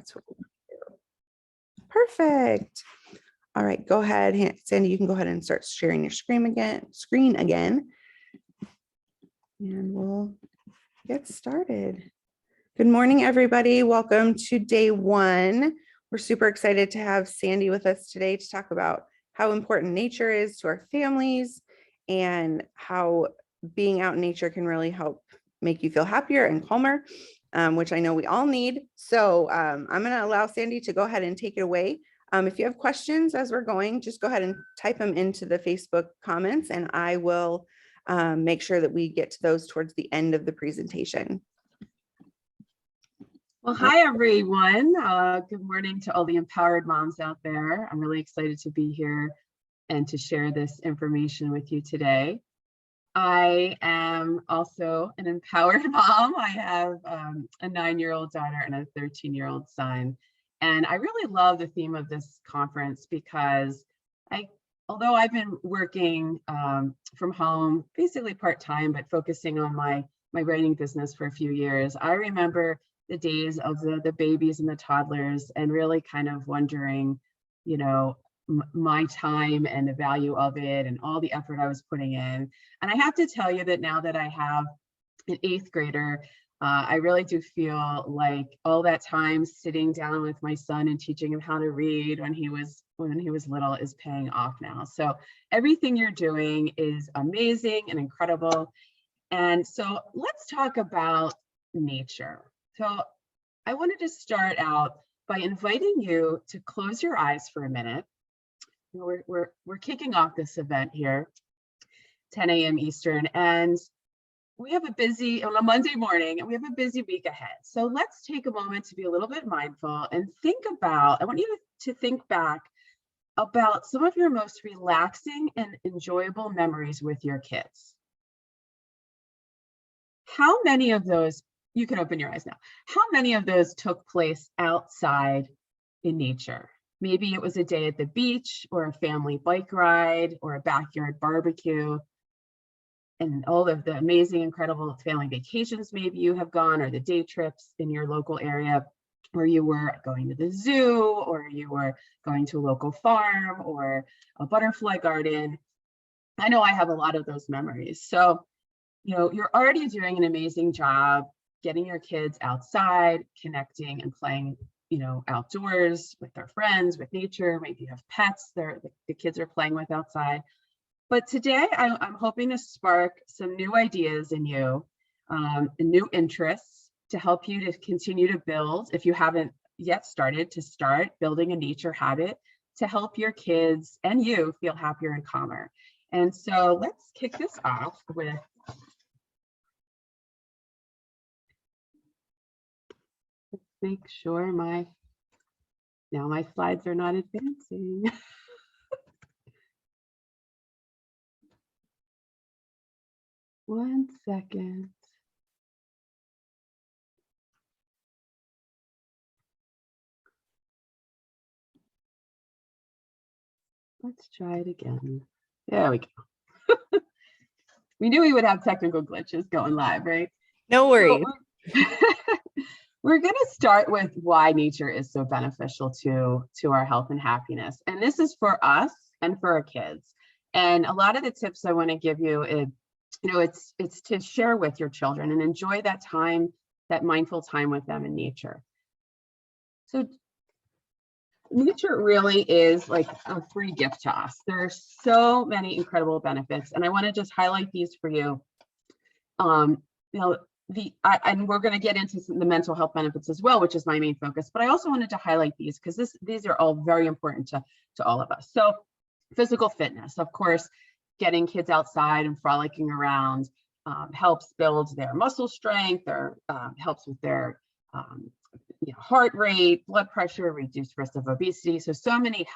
That's what we want to do. Perfect. All right, go ahead, Sandy, you can go ahead and start sharing your screen again, and we'll get started. Good morning, everybody. Welcome to day one. We're super excited to have Sandy with us today to talk about how important nature is to our families and how being out in nature can really help make you feel happier and calmer, which I know we all need. So I'm going to allow Sandy to go ahead and take it away. If you have questions as we're going, just go ahead and type them into the Facebook comments, and I will make sure that we get to those towards the end of the presentation. Well, hi, everyone. Good morning to all the empowered moms out there. I'm really excited to be here and to share this information with you today. I am also an empowered mom. I have a 9-year-old daughter and a 13-year-old son. And I really love the theme of this conference because although I've been working from home, basically part-time, but focusing on my writing business for a few years, I remember the days of the babies and the toddlers and really kind of wondering, you know, my time and the value of it and all the effort I was putting in. And I have to tell you that now that I have an 8th grader, I really do feel like all that time sitting down with my son and teaching him how to read when he was little is paying off now. So everything you're doing is amazing and incredible. And so let's talk about nature. So I wanted to start out by inviting you to close your eyes for a minute. We're kicking off this event here, 10 a.m. Eastern, and we have on a Monday morning, and we have a busy week ahead. So let's take a moment to be a little bit mindful and I want you to think back about some of your most relaxing and enjoyable memories with your kids. How many of those, you can open your eyes now, how many of those took place outside in nature? Maybe it was a day at the beach or a family bike ride or a backyard barbecue, and all of the amazing, incredible family vacations maybe you have gone, or the day trips in your local area where you were going to the zoo, or you were going to a local farm or a butterfly garden. I know I have a lot of those memories. So, you know, you're already doing an amazing job getting your kids outside, connecting and playing, you know, outdoors with their friends, with nature. Maybe you have pets the kids are playing with outside. But today I'm hoping to spark some new ideas in you, and new interests to help you to continue to build, if you haven't yet started, to start building a nature habit to help your kids and you feel happier and calmer. And so let's kick this off with make sure my slides are not advancing. One second. Let's try it again. There we go. We knew we would have technical glitches going live, right? No worries. So, we're going to start with why nature is so beneficial to our health and happiness. And this is for us and for our kids. And a lot of the tips I want to give you is, you know, it's to share with your children and enjoy that time, that mindful time with them in nature. So nature really is like a free gift to us. There are so many incredible benefits, and I want to just highlight these for you. You know, and we're going to get into the mental health benefits as well, which is my main focus. But I also wanted to highlight these because these are all very important to all of us. So physical fitness, of course, getting kids outside and frolicking around helps build their muscle strength, or helps with their heart rate, blood pressure, reduced risk of obesity. So many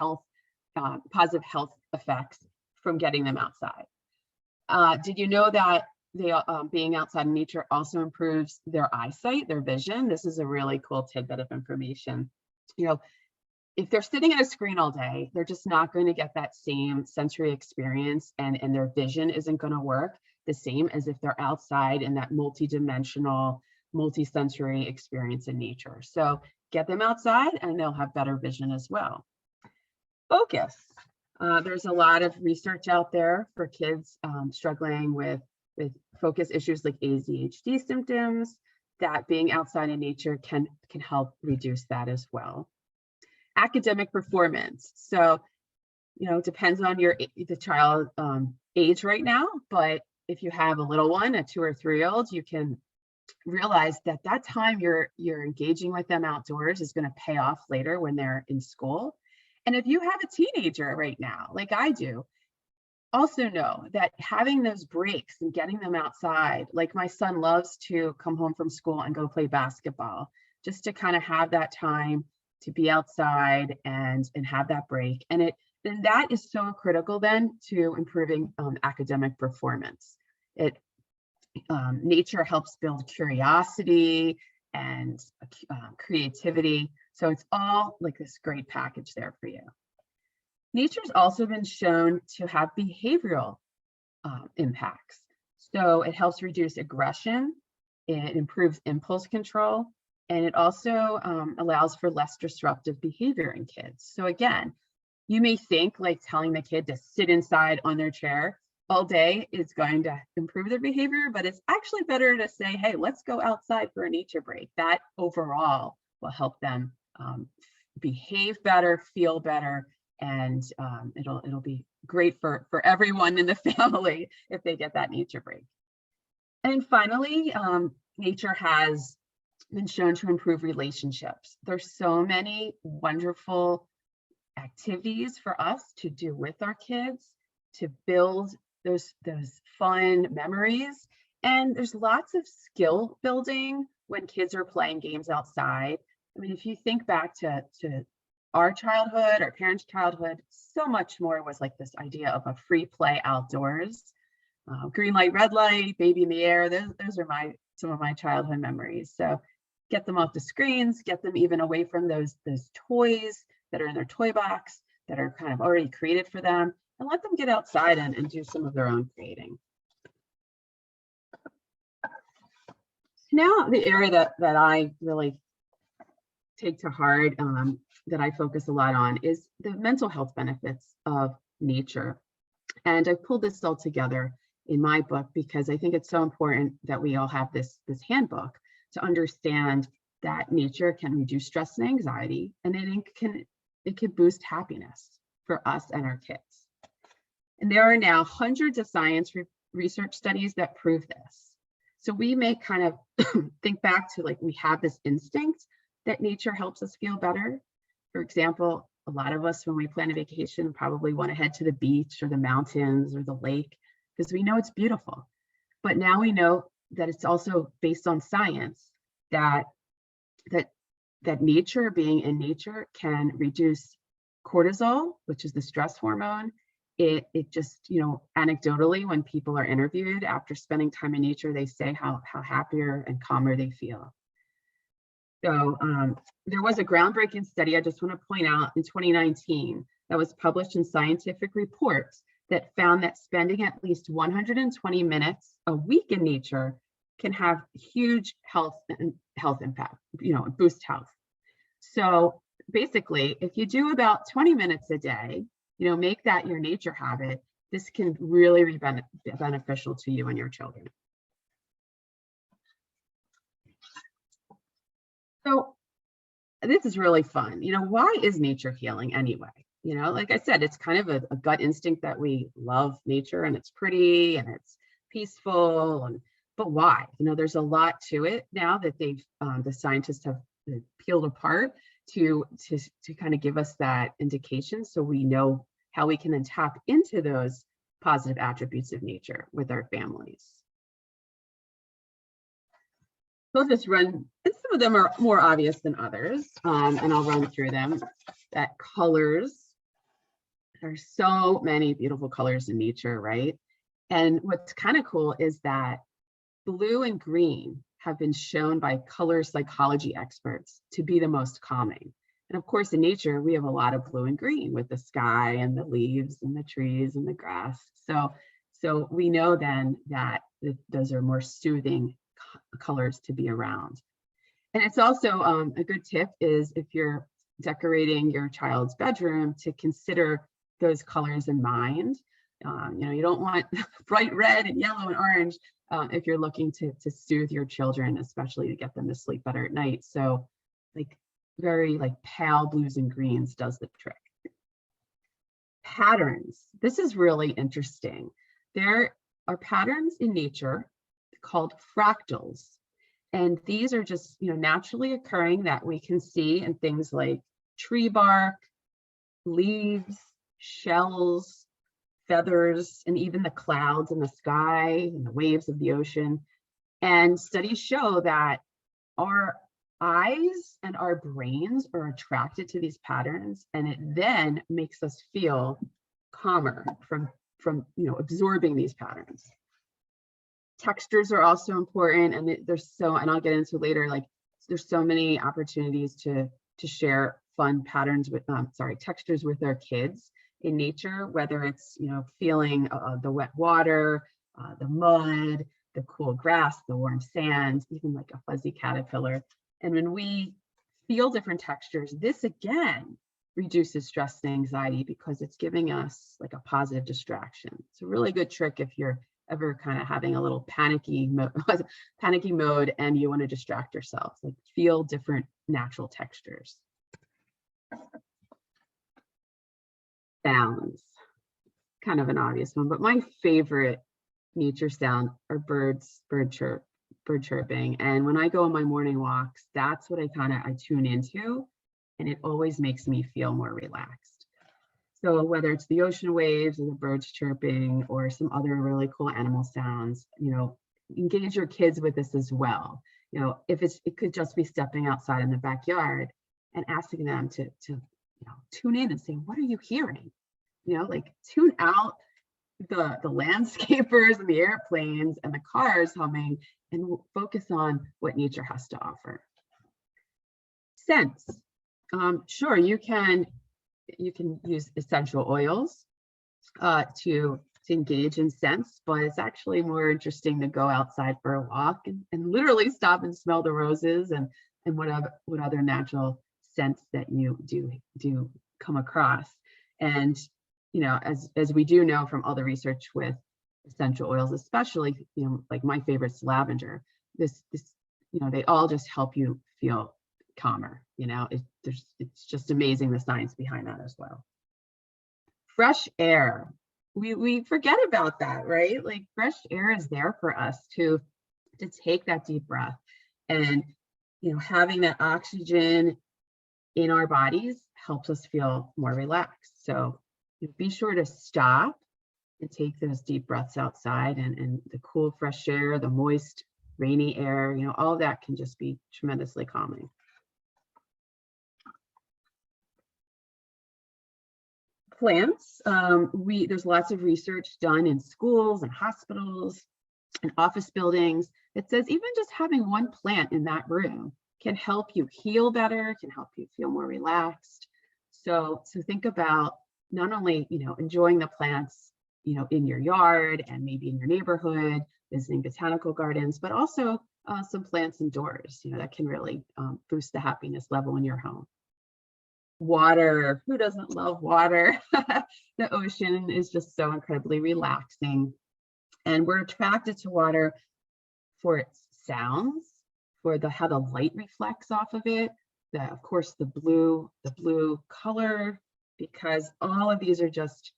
positive health effects from getting them outside. Did you know that being outside in nature also improves their eyesight, their vision? This is a really cool tidbit of information. You know, if they're sitting at a screen all day, they're just not going to get that same sensory experience, and their vision isn't going to work the same as if they're outside in that multi-dimensional, multi-sensory experience in nature. So get them outside and they'll have better vision as well. Focus. There's a lot of research out there for kids struggling with focus issues like ADHD symptoms, that being outside in nature can help reduce that as well. Academic performance. So, it depends on the child age right now, but if you have a little one, a 2 or 3-year-old, you can realize that time you're engaging with them outdoors is going to pay off later when they're in school. And if you have a teenager right now, like I do, also know that having those breaks and getting them outside, like my son loves to come home from school and go play basketball, just to kind of have that time to be outside and have that break. And then that is so critical then to improving academic performance. Nature helps build curiosity and creativity. So it's all like this great package there for you. Nature's also been shown to have behavioral impacts. So it helps reduce aggression, it improves impulse control, and it also allows for less disruptive behavior in kids. So again, you may think like telling the kid to sit inside on their chair all day is going to improve their behavior, but it's actually better to say, hey, let's go outside for a nature break. That overall will help them behave better, feel better, and it'll be great for everyone in the family if they get that nature break. And finally, nature has been shown to improve relationships. There's so many wonderful activities for us to do with our kids to build those fun memories. And there's lots of skill building when kids are playing games outside. I mean, if you think back to our childhood, our parents' childhood, so much more was like this idea of a free play outdoors. Green light, red light, baby in the air. Those are some of my childhood memories. So get them off the screens, get them even away from those toys that are in their toy box that are kind of already created for them, and let them get outside and do some of their own creating. Now, the area that I really take to heart, that I focus a lot on, is the mental health benefits of nature. And I pulled this all together in my book because I think it's so important that we all have this handbook to understand that nature can reduce stress and anxiety, and it can boost happiness for us and our kids. And there are now hundreds of science research studies that prove this. So we may kind of think back to, like, we have this instinct that nature helps us feel better. For example, a lot of us, when we plan a vacation, probably want to head to the beach or the mountains or the lake because we know it's beautiful. But now we know that it's also based on science that nature, being in nature, can reduce cortisol, which is the stress hormone. It just, anecdotally, when people are interviewed after spending time in nature, they say how happier and calmer they feel. So there was a groundbreaking study I just want to point out in 2019 that was published in Scientific Reports that found that spending at least 120 minutes a week in nature can have huge health impact, boost health. So basically, if you do about 20 minutes a day, make that your nature habit, this can really be beneficial to you and your children. So this is really fun. Why is nature healing anyway? Like I said, it's kind of a gut instinct that we love nature and it's pretty and it's peaceful. But why? There's a lot to it now that the scientists have peeled apart to kind of give us that indication, so we know how we can then tap into those positive attributes of nature with our families. So I'll just run, and some of them are more obvious than others, and I'll run through them. That colors, there's so many beautiful colors in nature, right? And what's kind of cool is that blue and green have been shown by color psychology experts to be the most calming. And of course, in nature, we have a lot of blue and green with the sky and the leaves and the trees and the grass. So we know then that those are more soothing colors to be around. And it's also a good tip is if you're decorating your child's bedroom to consider those colors in mind. You don't want bright red and yellow and orange if you're looking to soothe your children, especially to get them to sleep better at night. So like very like pale blues and greens does the trick. Patterns. This is really interesting. There are patterns in nature called fractals. And these are just, naturally occurring that we can see in things like tree bark, leaves, shells, feathers, and even the clouds in the sky and the waves of the ocean. And studies show that our eyes and our brains are attracted to these patterns, and it then makes us feel calmer from absorbing these patterns. Textures are also important, and and I'll get into later, like there's so many opportunities to share fun patterns with textures with our kids in nature, whether it's feeling the wet water, the mud, the cool grass, the warm sand, even like a fuzzy caterpillar. And when we feel different textures, this again reduces stress and anxiety because it's giving us like a positive distraction. It's a really good trick if you're ever kind of having a little panicky mode and you want to distract yourself, like feel different natural textures. Sounds, kind of an obvious one, but my favorite nature sound are bird chirping. And when I go on my morning walks, that's what I tune into, and it always makes me feel more relaxed. So whether it's the ocean waves or the birds chirping or some other really cool animal sounds, engage your kids with this as well. If it could just be stepping outside in the backyard and asking them to tune in and say, what are you hearing? Like tune out the landscapers and the airplanes and the cars humming and focus on what nature has to offer. Scents. Sure, you can use essential oils to engage in scents, but it's actually more interesting to go outside for a walk and literally stop and smell the roses and what other natural scents that you do come across. And as we do know from all the research with essential oils, especially like my favorite's lavender, this they all just help you feel calmer. It's just amazing the science behind that as well. Fresh air. We forget about that, right? Like fresh air is there for us to take that deep breath, and having that oxygen in our bodies helps us feel more relaxed. So be sure to stop and take those deep breaths outside, and the cool fresh air, the moist rainy air, all of that can just be tremendously calming. Plants, there's lots of research done in schools and hospitals and office buildings that says even just having one plant in that room can help you heal better, can help you feel more relaxed. So think about not only enjoying the plants in your yard and maybe in your neighborhood, visiting botanical gardens, but also some plants indoors that can really boost the happiness level in your home. Water, who doesn't love water? The ocean is just so incredibly relaxing, and we're attracted to water for its sounds, for how the light reflects off of it, of course the blue color, because all of these are just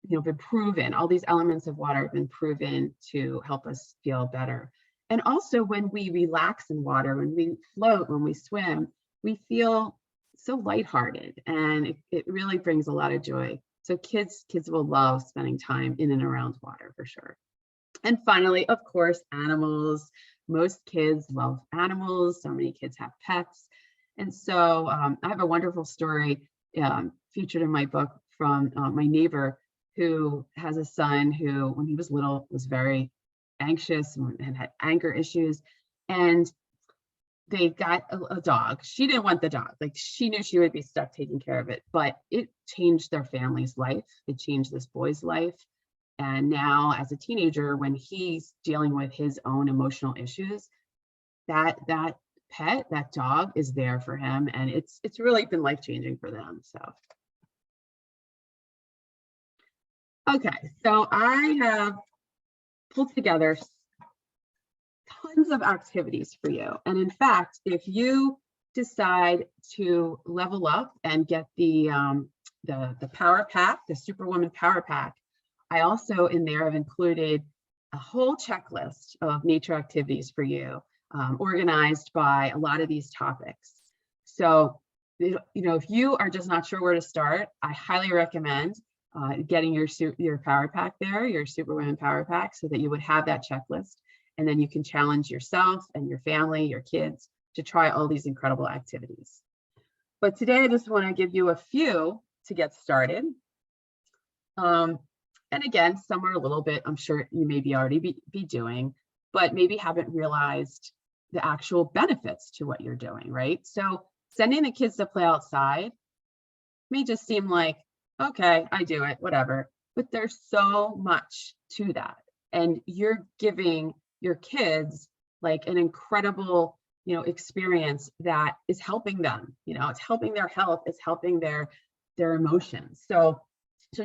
been proven, all these elements of water have been proven to help us feel better. And also when we relax in water, when we float, when we swim, we feel so lighthearted, and it really brings a lot of joy. So kids will love spending time in and around water for sure. And finally, of course, animals. Most kids love animals. So many kids have pets. And so I have a wonderful story featured in my book from my neighbor who has a son who, when he was little, was very anxious and had anger issues. And they got a dog. She didn't want the dog. Like she knew she would be stuck taking care of it, but it changed their family's life. It changed this boy's life. And now as a teenager, when he's dealing with his own emotional issues, that pet, that dog, is there for him, and it's really been life-changing for them. So okay, so I have pulled together tons of activities for you. And in fact, if you decide to level up and get the power pack, the Superwoman Power Pack, I also in there have included a whole checklist of nature activities for you, organized by a lot of these topics. So, if you are just not sure where to start, I highly recommend getting your power pack there, your Superwoman Power Pack, so that you would have that checklist. And then you can challenge yourself and your family, your kids, to try all these incredible activities. But today I just want to give you a few to get started. And again, some are a little bit, I'm sure you maybe already be doing, but maybe haven't realized the actual benefits to what you're doing, right? So sending the kids to play outside may just seem like, okay, I do it, whatever. But there's so much to that. And you're giving your kids like an incredible, experience that is helping them. It's helping their health, it's helping their emotions. So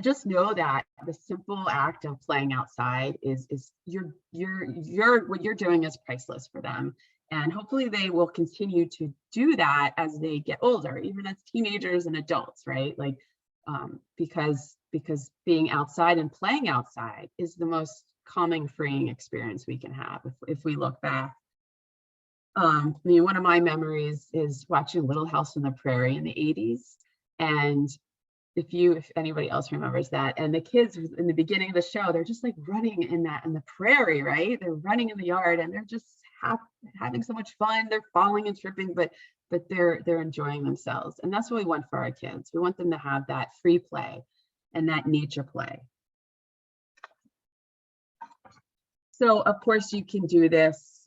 just know that the simple act of playing outside is what you're doing is priceless for them. And hopefully they will continue to do that as they get older, even as teenagers and adults, right? Like, because being outside and playing outside is the most calming, freeing experience we can have if we look back. One of my memories is watching Little House on the Prairie in the 80s. And if anybody else remembers that, and the kids in the beginning of the show, they're just like running in the prairie, right? They're running in the yard and they're just having so much fun. They're falling and tripping, but they're enjoying themselves. And that's what we want for our kids. We want them to have that free play and that nature play. So of course you can do this,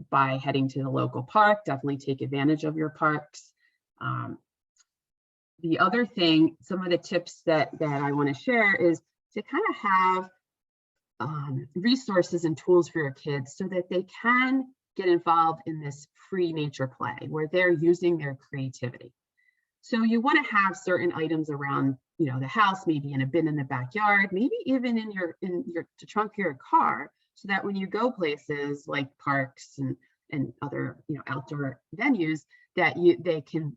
by heading to the local park. Definitely take advantage of your parks. The other thing, some of the tips that I want to share is to kind of have resources and tools for your kids so that they can get involved in this free nature play where they're using their creativity. So you want to have certain items around, the house, maybe in a bin in the backyard, maybe even in the trunk of your car, so that when you go places like parks and other, outdoor venues, that they can,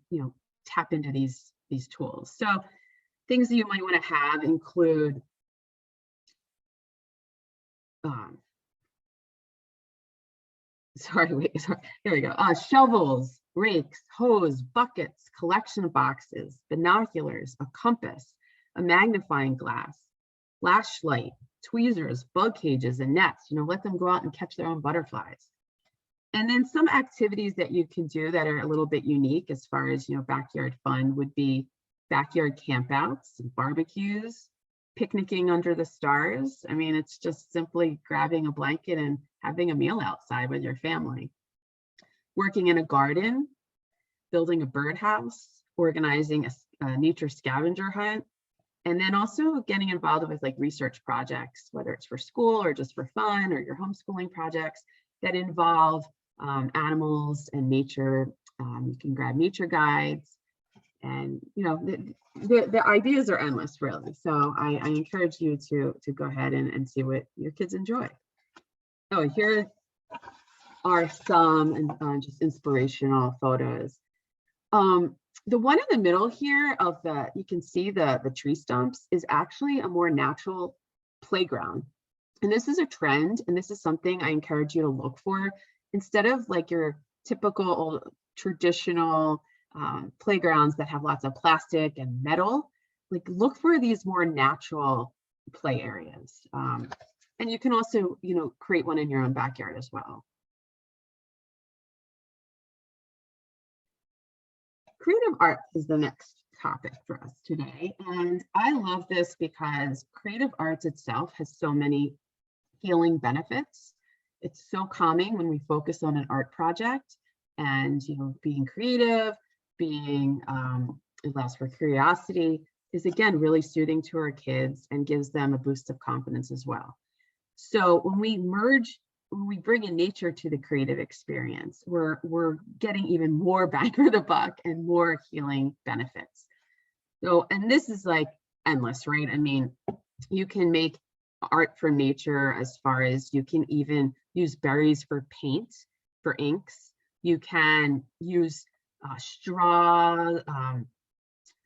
tap into these tools. So things that you might want to have include there we go. Shovels, rakes, hose, buckets, collection boxes, binoculars, a compass, a magnifying glass, flashlight, tweezers, bug cages, and nets. Let them go out and catch their own butterflies. And then some activities that you can do that are a little bit unique as far as, backyard fun would be backyard campouts and barbecues, picnicking under the stars. I mean, it's just simply grabbing a blanket and having a meal outside with your family. Working in a garden, building a birdhouse, organizing a nature scavenger hunt, and then also getting involved with like research projects, whether it's for school or just for fun, or your homeschooling projects that involve animals and nature. You can grab nature guides, and the ideas are endless, really. So I encourage you to go ahead and see what your kids enjoy. Oh, here are some just inspirational photos. The one in the middle here you can see the tree stumps is actually a more natural playground. And this is a trend, and this is something I encourage you to look for. Instead of like your typical old traditional playgrounds that have lots of plastic and metal, like look for these more natural play areas. And you can also, create one in your own backyard as well. Creative art is the next topic for us today. And I love this because creative arts itself has so many healing benefits. It's so calming when we focus on an art project, and being creative, it allows for curiosity, is again really soothing to our kids and gives them a boost of confidence as well. So when we merge when we bring in nature to the creative experience, we're getting even more bang for the buck and more healing benefits. So, and this is like endless, right? I mean, you can make art from nature as far as you can even use berries for paint, for inks. You can use straw,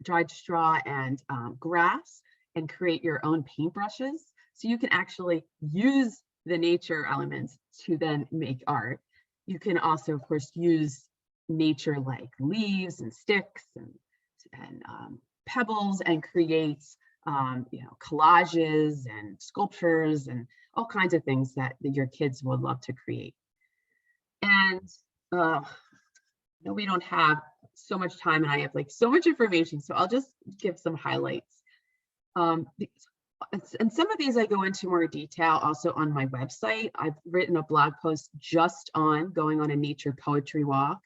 dried straw and grass and create your own paintbrushes. So you can actually use the nature elements to then make art. You can also, of course, use nature like leaves and sticks and pebbles and create collages and sculptures and all kinds of things that your kids would love to create. And we don't have so much time, and I have like so much information, so I'll just give some highlights. And some of these I go into more detail also on my website. I've written a blog post just on going on a nature poetry walk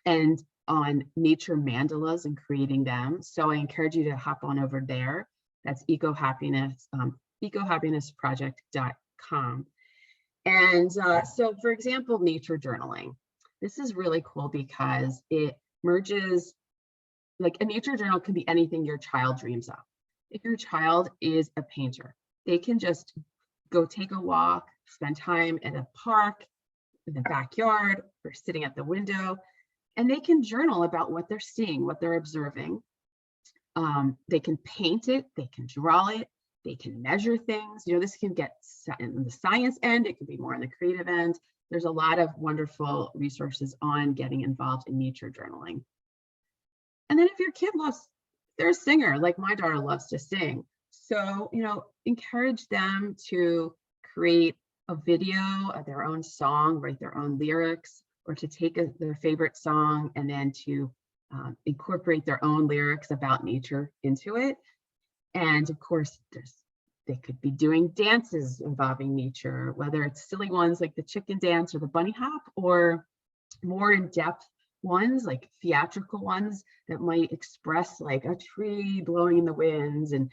and on nature mandalas and creating them. So I encourage you to hop on over there. That's ecohappinessproject.com. And so, for example, nature journaling. This is really cool because it merges, like a nature journal can be anything your child dreams of. If your child is a painter, they can just go take a walk, spend time in a park, in the backyard, or sitting at the window, and they can journal about what they're seeing, what they're observing. They can paint it, they can draw it, they can measure things. This can get in the science end, it can be more on the creative end. There's a lot of wonderful resources on getting involved in nature journaling. And then if your kid they're a singer, like my daughter loves to sing. So, encourage them to create a video of their own song, write their own lyrics, or to take their favorite song and then to incorporate their own lyrics about nature into it. And of course, they could be doing dances involving nature, whether it's silly ones like the chicken dance or the bunny hop, or more in-depth ones like theatrical ones that might express like a tree blowing in the winds. And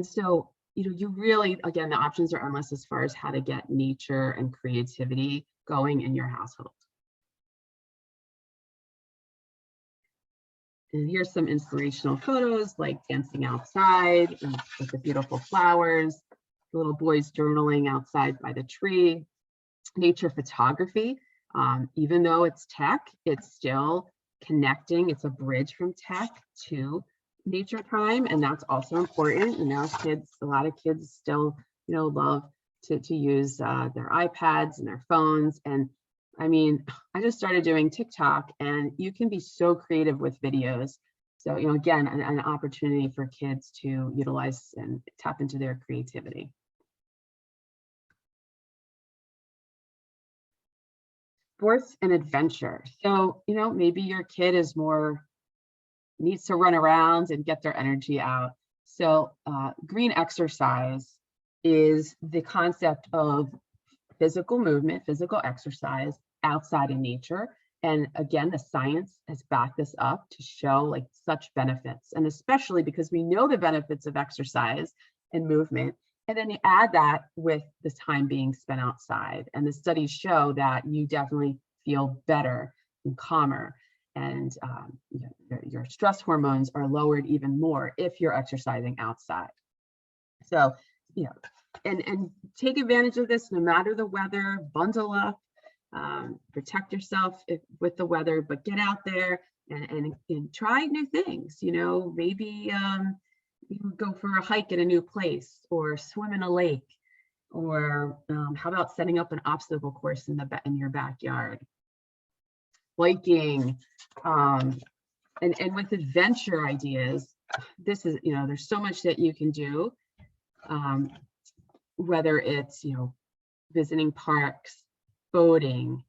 so, you really, again, the options are endless as far as how to get nature and creativity going in your household. And here's some inspirational photos, like dancing outside with the beautiful flowers, the little boys journaling outside by the tree. Nature photography, even though it's tech, it's still connecting. It's a bridge from tech to nature time, and that's also important. And now a lot of kids still, love to use their iPads and their phones. And I mean, I just started doing TikTok, and you can be so creative with videos. So, again, an opportunity for kids to utilize and tap into their creativity. Sports and adventure. So, maybe your kid needs to run around and get their energy out. So green exercise is the concept of physical movement, physical exercise outside in nature. And again, the science has backed this up to show like such benefits, and especially because we know the benefits of exercise and movement. And then you add that with the time being spent outside. And the studies show that you definitely feel better and calmer, and your stress hormones are lowered even more if you're exercising outside. So, and take advantage of this no matter the weather, bundle up, protect yourself with the weather, but get out there and try new things. Maybe you go for a hike in a new place, or swim in a lake, or how about setting up an obstacle course in your backyard? Biking, and with adventure ideas, this is, there's so much that you can do, whether it's, visiting parks, boating,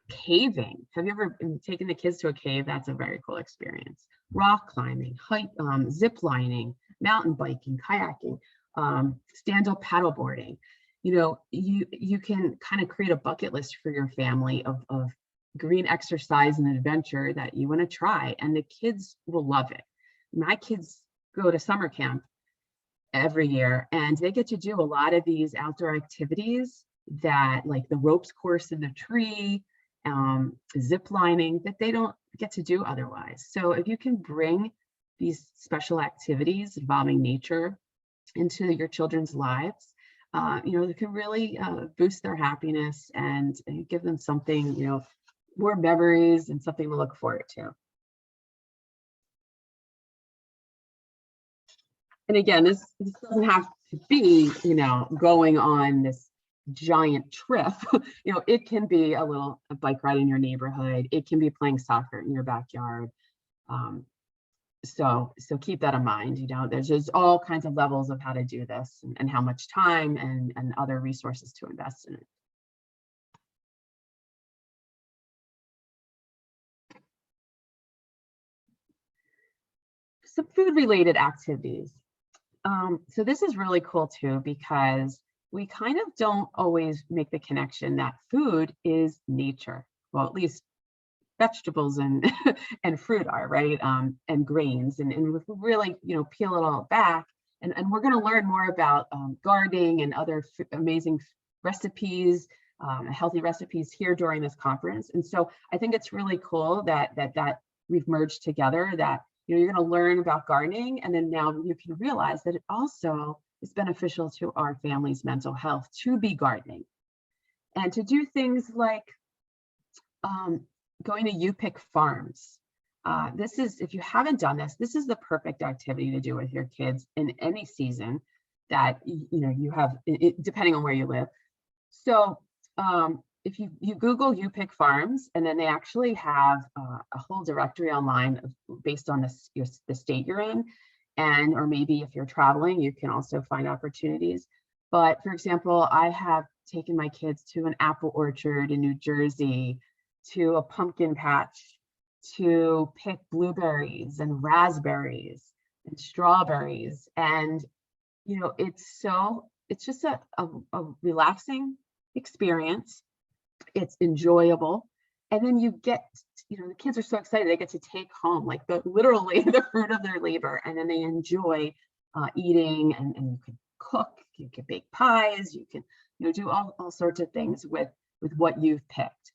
caving. Have you ever taken the kids to a cave? That's a very cool experience. Rock climbing, zip lining, mountain biking, kayaking, stand-up paddleboarding. You can kind of create a bucket list for your family of green exercise and adventure that you want to try, and the kids will love it. My kids go to summer camp every year, and they get to do a lot of these outdoor activities, that, like the ropes course in the tree, zip lining, that they don't get to do otherwise. So if you can bring these special activities involving nature into your children's lives, it can really boost their happiness and give them something, more memories and something to look forward to. And again, this doesn't have to be, going on this giant trip. It can be a bike ride in your neighborhood. It can be playing soccer in your backyard. So keep that in mind. There's just all kinds of levels of how to do this and how much time and other resources to invest in it. Some food-related activities. So this is really cool too, because we kind of don't always make the connection that food is nature. Well, at least vegetables and and fruit are, right? And grains, and if we really, peel it all back, and we're going to learn more about gardening and other amazing recipes, healthy recipes here during this conference. And so I think it's really cool that we've merged together, that you're going to learn about gardening, and then now you can realize that it also is beneficial to our family's mental health to be gardening and to do things like going to U-Pick farms. This is, if you haven't done this, this is the perfect activity to do with your kids in any season that you have, depending on where you live. So if you Google U-Pick farms, and then they actually have a whole directory online based on the state you're in, and or maybe if you're traveling, you can also find opportunities. But for example, I have taken my kids to an apple orchard in New Jersey, to a pumpkin patch, to pick blueberries and raspberries and strawberries. And it's just a relaxing experience. It's enjoyable. And then you get, the kids are so excited, they get to take home like literally the fruit of their labor, and then they enjoy eating, and you can cook, you can bake pies, you can do all sorts of things with what you've picked.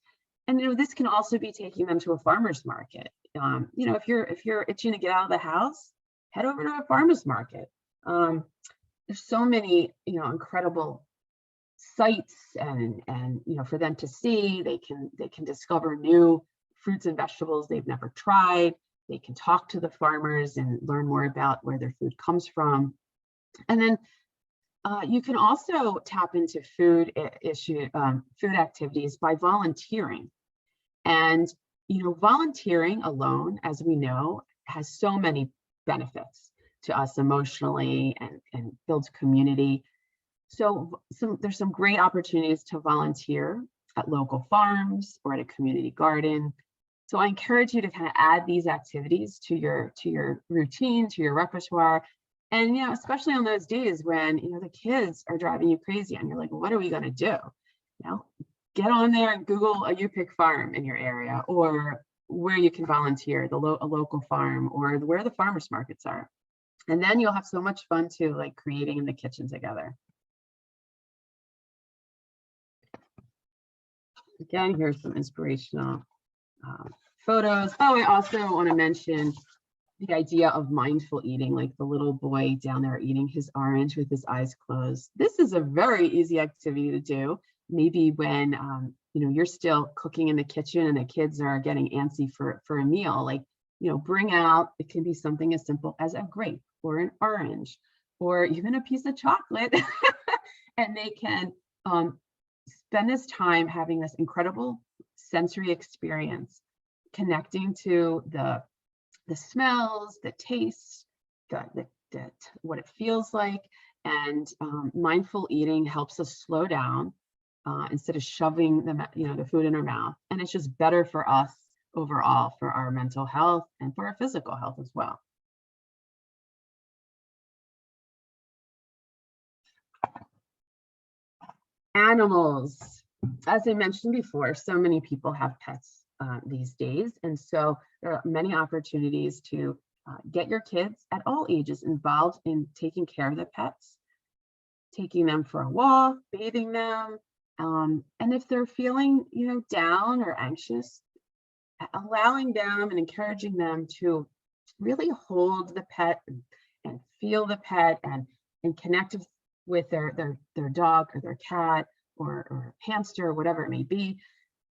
And this can also be taking them to a farmer's market. If you're itching to get out of the house, head over to a farmer's market. There's so many incredible sights and for them to see. They can discover new fruits and vegetables they've never tried. They can talk to the farmers and learn more about where their food comes from. And then you can also tap into food activities by volunteering. And volunteering alone, as we know, has so many benefits to us emotionally and builds community. So there's some great opportunities to volunteer at local farms or at a community garden. So I encourage you to kind of add these activities to your routine, to your repertoire. And especially on those days when the kids are driving you crazy and you're like, what are we going to do? Get on there and Google a U-Pick farm in your area, or where you can volunteer, a local farm, or where the farmers markets are. And then you'll have so much fun too, like creating in the kitchen together. Again, here's some inspirational photos. Oh, I also want to mention the idea of mindful eating, like the little boy down there eating his orange with his eyes closed. This is a very easy activity to do. Maybe when you're still cooking in the kitchen and the kids are getting antsy for a meal, like bring out, it can be something as simple as a grape or an orange or even a piece of chocolate, and they can spend this time having this incredible sensory experience, connecting to the smells, the tastes, what it feels like. And mindful eating helps us slow down instead of shoving the food in our mouth. And it's just better for us overall, for our mental health and for our physical health as well. Animals. As I mentioned before, so many people have pets these days. And so there are many opportunities to get your kids at all ages involved in taking care of the pets, taking them for a walk, bathing them, And if they're feeling, down or anxious, allowing them and encouraging them to really hold the pet and feel the pet and connect with their dog or their cat or hamster or whatever it may be,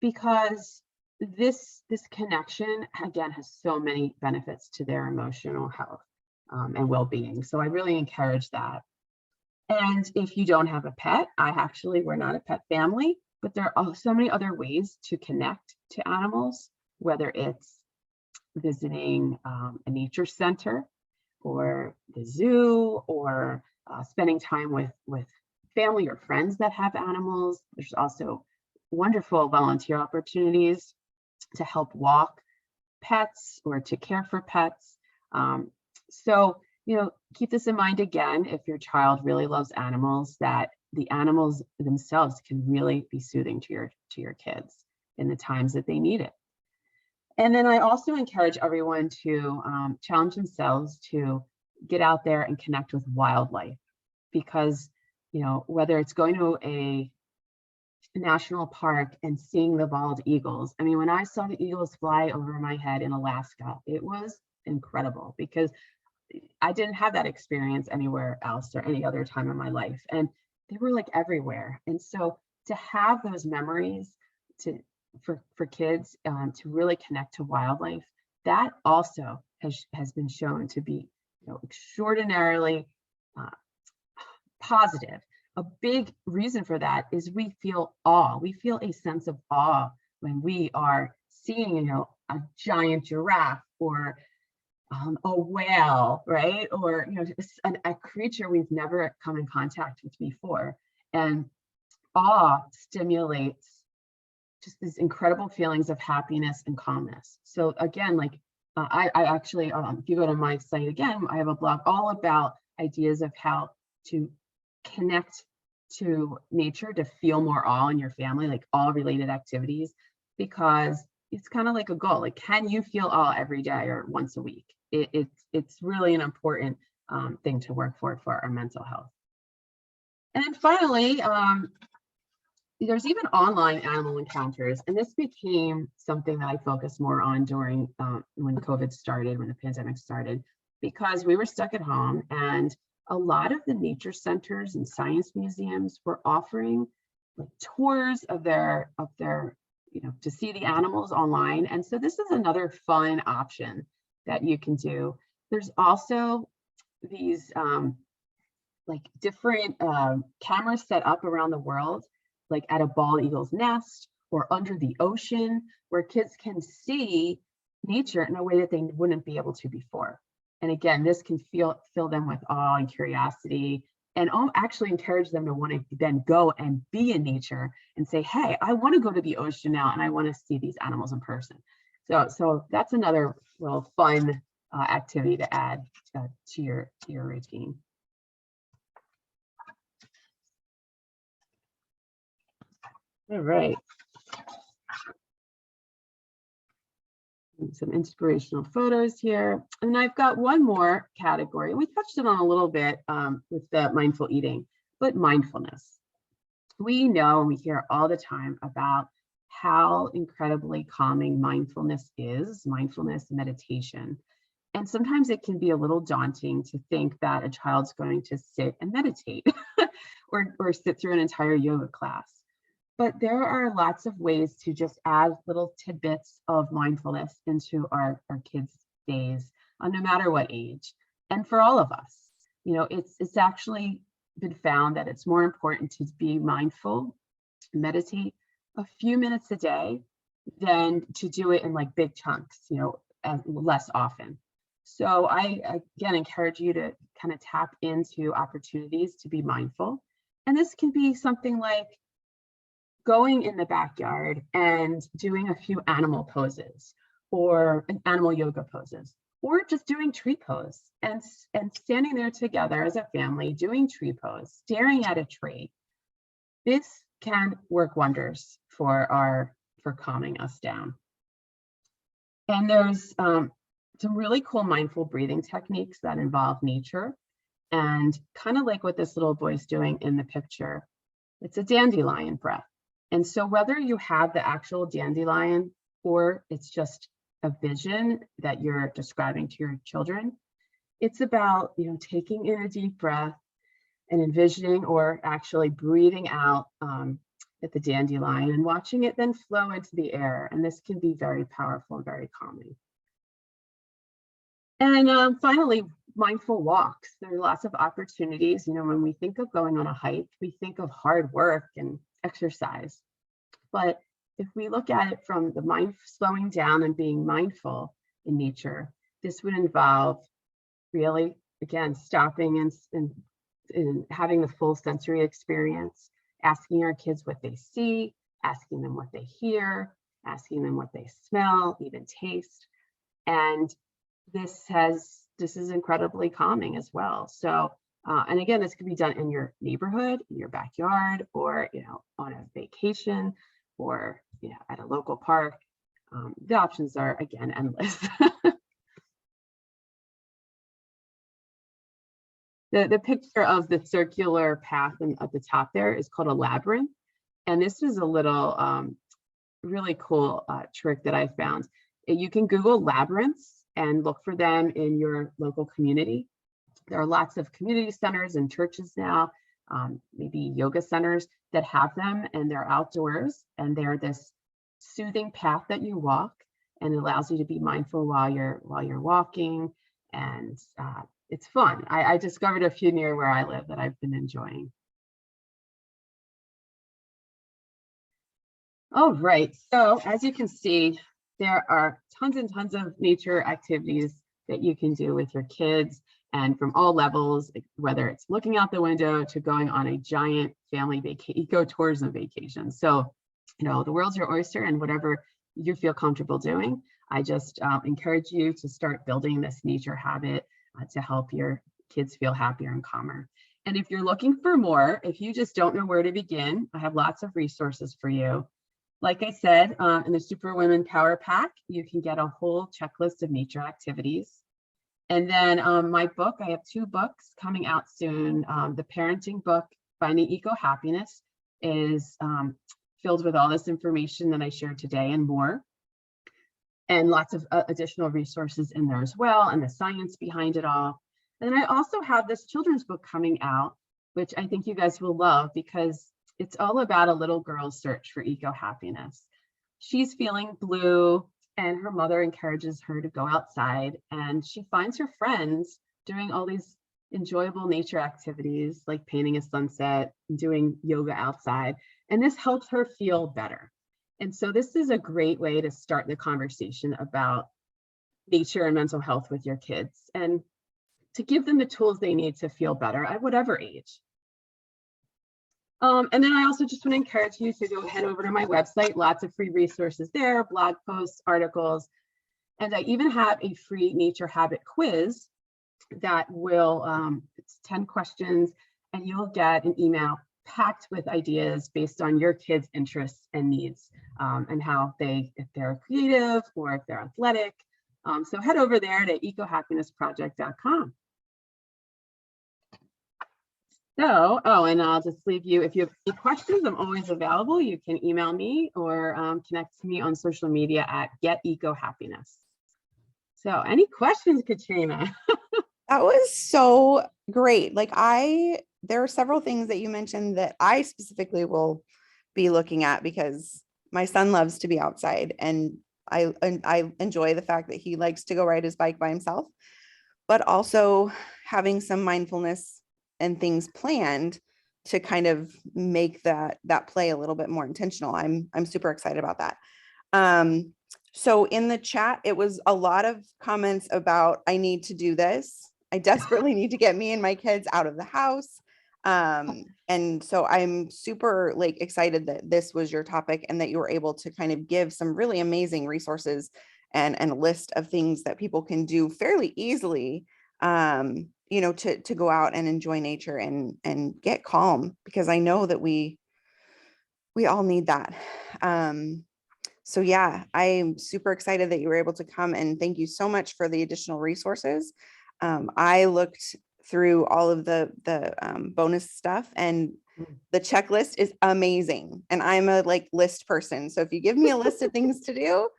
because this connection again has so many benefits to their emotional health and well-being. So I really encourage that. And if you don't have a pet, we're not a pet family, but there are so many other ways to connect to animals, whether it's visiting a nature center or the zoo, or spending time with family or friends that have animals. There's also wonderful volunteer opportunities to help walk pets or to care for pets. So, keep this in mind again, if your child really loves animals, that the animals themselves can really be soothing to your kids in the times that they need it. And then I also encourage everyone to challenge themselves to get out there and connect with wildlife, because, whether it's going to a national park and seeing the bald eagles. I mean, when I saw the eagles fly over my head in Alaska, it was incredible, because I didn't have that experience anywhere else or any other time in my life. And they were like everywhere. And so to have those memories for kids to really connect to wildlife, that also has been shown to be extraordinarily positive. A big reason for that is we feel awe. We feel a sense of awe when we are seeing, a giant giraffe or a whale, right? Or, just a creature we've never come in contact with before. And awe stimulates just these incredible feelings of happiness and calmness. So again, like I actually, if you go to my site again, I have a blog all about ideas of how to connect to nature to feel more awe in your family, like all related activities, because it's kind of like a goal. Like, can you feel awe every day or once a week? It's really an important thing to work for our mental health. And then finally, there's even online animal encounters, and this became something that I focused more on during when COVID started, when the pandemic started, because we were stuck at home, and a lot of the nature centers and science museums were offering like tours of their to see the animals online. And so this is another fun option that you can do. There's also these like different cameras set up around the world, like at a bald eagle's nest or under the ocean, where kids can see nature in a way that they wouldn't be able to before. And again, this can fill them with awe and curiosity, and actually encourage them to want to then go and be in nature and say, hey, I want to go to the ocean now and I want to see these animals in person. So that's another little fun activity to add to your routine. All right. Some inspirational photos here. And I've got one more category. We touched it on a little bit with the mindful eating, but mindfulness. We know, and we hear all the time about how incredibly calming mindfulness is, mindfulness meditation. And sometimes it can be a little daunting to think that a child's going to sit and meditate or sit through an entire yoga class. But there are lots of ways to just add little tidbits of mindfulness into our kids' days, no matter what age. And for all of us, it's actually been found that it's more important to be mindful, meditate a few minutes a day than to do it in like big chunks, less often. So I, again, encourage you to kind of tap into opportunities to be mindful. And this can be something like going in the backyard and doing a few animal poses or animal yoga poses, or just doing tree pose and standing there together as a family doing tree pose, staring at a tree. This can work wonders for calming us down. And there's some really cool mindful breathing techniques that involve nature, and kind of like what this little boy's doing in the picture. It's a dandelion breath. And so whether you have the actual dandelion or it's just a vision that you're describing to your children, it's about, taking in a deep breath and envisioning or actually breathing out at the dandelion and watching it then flow into the air. And this can be very powerful and very calming. And finally, mindful walks. There are lots of opportunities. When we think of going on a hike, we think of hard work and exercise. But if we look at it from the mind, slowing down and being mindful in nature, this would involve really, again, stopping and having the full sensory experience, asking our kids what they see, asking them what they hear, asking them what they smell, even taste. And this is incredibly calming as well. So, and again, this could be done in your neighborhood, in your backyard, or, on a vacation, or, at a local park. The options are, again, endless. The picture of the circular path at the top there is called a labyrinth. And this is a little really cool trick that I found. You can Google labyrinths and look for them in your local community. There are lots of community centers and churches now, maybe yoga centers that have them, and they're outdoors, and they're this soothing path that you walk, and it allows you to be mindful while you're walking, and it's fun. I discovered a few near where I live that I've been enjoying. All right, so as you can see, there are tons and tons of nature activities that you can do with your kids, and from all levels, whether it's looking out the window to going on a giant family eco-tourism vacation. So, the world's your oyster, and whatever you feel comfortable doing, I just encourage you to start building this nature habit to help your kids feel happier and calmer. And if you're looking for more, if you just don't know where to begin, I have lots of resources for you. Like I said, in the Superwomen Power Pack, you can get a whole checklist of nature activities. And then my book, I have 2 books coming out soon. The parenting book, Finding Eco Happiness, is filled with all this information that I shared today and more. And lots of additional resources in there as well, and the science behind it all. And then I also have this children's book coming out, which I think you guys will love, because it's all about a little girl's search for eco-happiness. She's feeling blue, and her mother encourages her to go outside, and she finds her friends doing all these enjoyable nature activities like painting a sunset, doing yoga outside, and this helps her feel better. And so this is a great way to start the conversation about nature and mental health with your kids, and to give them the tools they need to feel better at whatever age. And then I also just want to encourage you to go head over to my website, lots of free resources there, blog posts, articles, and I even have a free nature habit quiz that will, it's 10 questions, and you'll get an email packed with ideas based on your kids' interests and needs, and how if they're creative or if they're athletic. So head over there to ecohappinessproject.com. So, and I'll just leave you, if you have any questions, I'm always available. You can email me or connect to me on social media at Get Eco Happiness. So any questions, Katrina? That was so great. There are several things that you mentioned that I specifically will be looking at, because my son loves to be outside, and I enjoy the fact that he likes to go ride his bike by himself, but also having some mindfulness and things planned to kind of make that play a little bit more intentional. I'm super excited about that. So in the chat, it was a lot of comments about, I need to do this. I desperately need to get me and my kids out of the house. And so I'm super excited that this was your topic, and that you were able to kind of give some really amazing resources and a list of things that people can do fairly easily, to go out and enjoy nature and get calm, because I know that we all need that. So yeah, I'm super excited that you were able to come, and thank you so much for the additional resources. I looked through all of the bonus stuff, and The checklist is amazing. And I'm a like list person. So if you give me a list of things to do,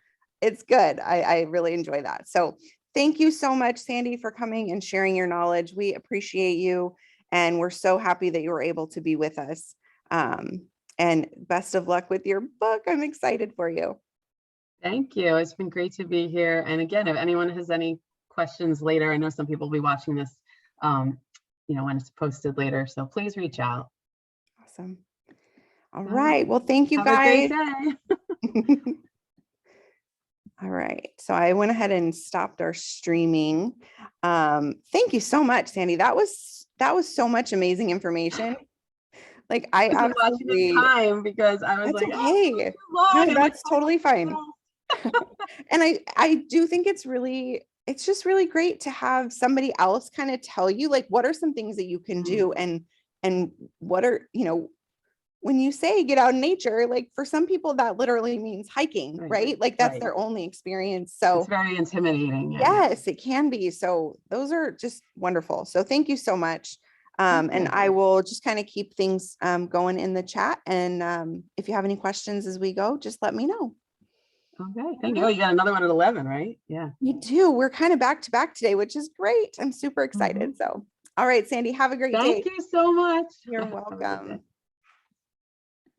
it's good. I really enjoy that. So thank you so much, Sandi, for coming and sharing your knowledge. We appreciate you. And we're so happy that you were able to be with us. And best of luck with your book. I'm excited for you. Thank you. It's been great to be here. And again, if anyone has any questions later, I know some people will be watching this, when it's posted later. So please reach out. Awesome. All right. Well, thank you Have a great guys. day. All right. So I went ahead and stopped our streaming. Thank you so much, Sandi. That was so much amazing information. Like I was watching the time because I was that's like, okay. oh, No, and that's like, totally fine. And I do think it's just really great to have somebody else kind of tell you like what are some things that you can do and what are, when you say get out in nature, like for some people that literally means hiking, right? Like that's their only experience. So it's very intimidating. Yes, it can be. So those are just wonderful. So thank you so much. And I will just kind of keep things going in the chat. And if you have any questions as we go, just let me know. Okay, thank you. Oh, you got another one at 11, right? Yeah. We do. We're kind of back to back today, which is great. I'm super excited. So, all right, Sandi, have a great day. Thank you so much. You're welcome.